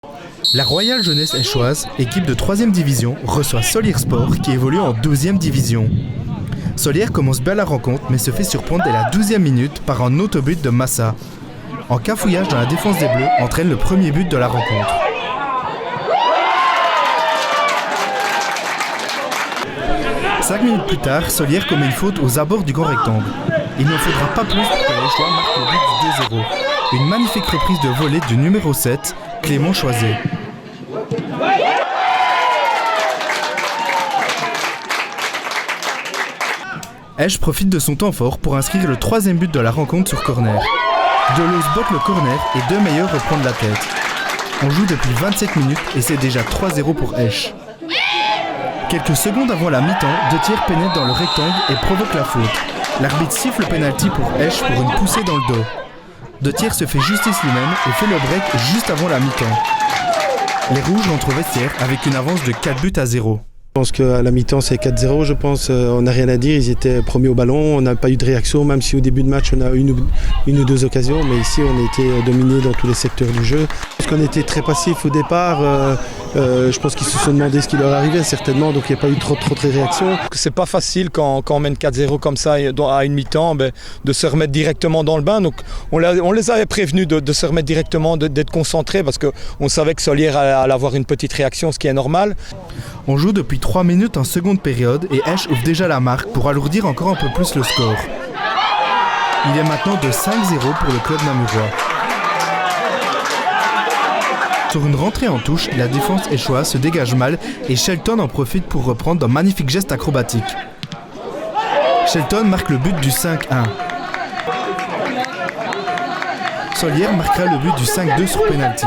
La Royale Jeunesse Eschoise, équipe de 3e division, reçoit Solier Sport qui évolue en 2e division. Solier commence bien la rencontre mais se fait surprendre dès la 12e minute par un autobut de Massa. Un cafouillage dans la défense des Bleus entraîne le premier but de la rencontre. Cinq minutes plus tard, Solier commet une faute aux abords du grand rectangle. Il n'en faudra pas plus pour que les Eschois marquent le but du 2-0. Une magnifique reprise de volée du numéro 7, Clément Choiset. Esch profite de son temps fort pour inscrire le 3e but de la rencontre sur corner. Deleuze botte le corner et 2 meilleurs reprennent la tête. On joue depuis 27 minutes et c'est déjà 3-0 pour Esch. Quelques secondes avant la mi-temps, De Thiers pénètre dans le rectangle et provoque la faute. L'arbitre siffle le penalty pour Esch pour une poussée dans le dos. De Thiers se fait justice lui-même et fait le break juste avant la mi-temps. Les Rouges rentrent au vestiaire avec une avance de 4-0. Je pense qu'à la mi-temps c'est 4-0, je pense, on n'a rien à dire, ils étaient premiers au ballon, on n'a pas eu de réaction, même si au début de match on a eu une ou deux occasions, mais ici on a été dominé dans tous les secteurs du jeu. Je pense qu'on était très passif au départ, je pense qu'ils se sont demandé ce qui leur arrivait certainement, donc il n'y a pas eu trop de réactions. C'est pas facile quand on mène 4-0 comme ça à une mi-temps, de se remettre directement dans le bain, donc on les avait prévenus de se remettre directement, d'être concentrés, parce qu'on savait que Solier allait avoir une petite réaction, ce qui est normal. On joue depuis 3 minutes en seconde période et Esch ouvre déjà la marque pour alourdir encore un peu plus le score. Il est maintenant de 5-0 pour le club namurois. Sur une rentrée en touche, la défense eschoise se dégage mal et Shelton en profite pour reprendre un magnifique geste acrobatique. Shelton marque le but du 5-1. Solier marquera le but du 5-2 sur penalty.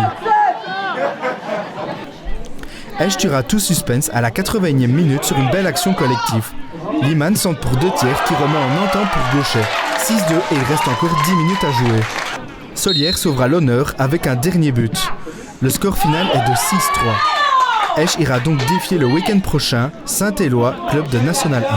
Esch tuera tout suspense à la 81e minute sur une belle action collective. Liman centre pour De Thiers qui remet en entente pour Gauchet. 6-2 et il reste encore 10 minutes à jouer. Solier sauvera l'honneur avec un dernier but. Le score final est de 6-3. Esch ira donc défier le week-end prochain Saint-Éloi, club de National 1.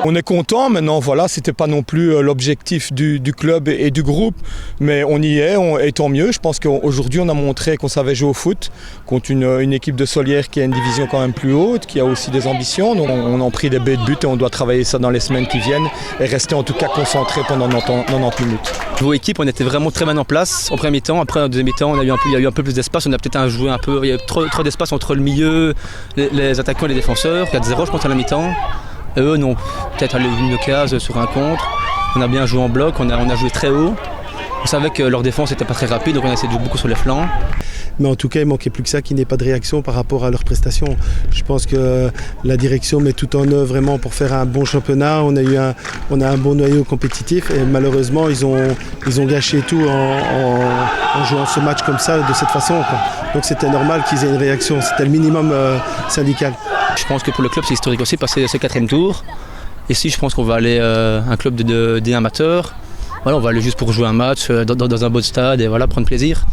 On est content maintenant, voilà, c'était pas non plus l'objectif du club et du groupe, mais on y est, et tant mieux. Je pense qu'aujourd'hui on a montré qu'on savait jouer au foot contre une équipe de Solier qui a une division quand même plus haute, qui a aussi des ambitions. Donc on a pris des baies de but et on doit travailler ça dans les semaines qui viennent et rester en tout cas concentré pendant 90 minutes. Niveau équipe, on était vraiment très bien en place en première mi-temps. Après en deuxième mi-temps, il y a eu un peu plus d'espace. On a peut-être joué un peu, il y a eu trop d'espace entre le milieu, les attaquants et les défenseurs. 4-0 je pense à la mi-temps. Eux n'ont peut-être une case sur un contre. On a bien joué en bloc, on a joué très haut. On savait que leur défense n'était pas très rapide, donc on a essayé de jouer beaucoup sur les flancs. Mais en tout cas, il manquait plus que ça, qu'il n'y ait pas de réaction par rapport à leurs prestations. Je pense que la direction met tout en œuvre vraiment pour faire un bon championnat. On a un bon noyau compétitif et malheureusement, ils ont gâché tout en jouant ce match comme ça, de cette façon, quoi. Donc c'était normal qu'ils aient une réaction, c'était le minimum syndical. Je pense que pour le club, c'est historique aussi, passer ce 4e tour. Ici, je pense qu'on va aller un club des amateurs. Voilà, on va aller juste pour jouer un match dans un beau stade et voilà, prendre plaisir.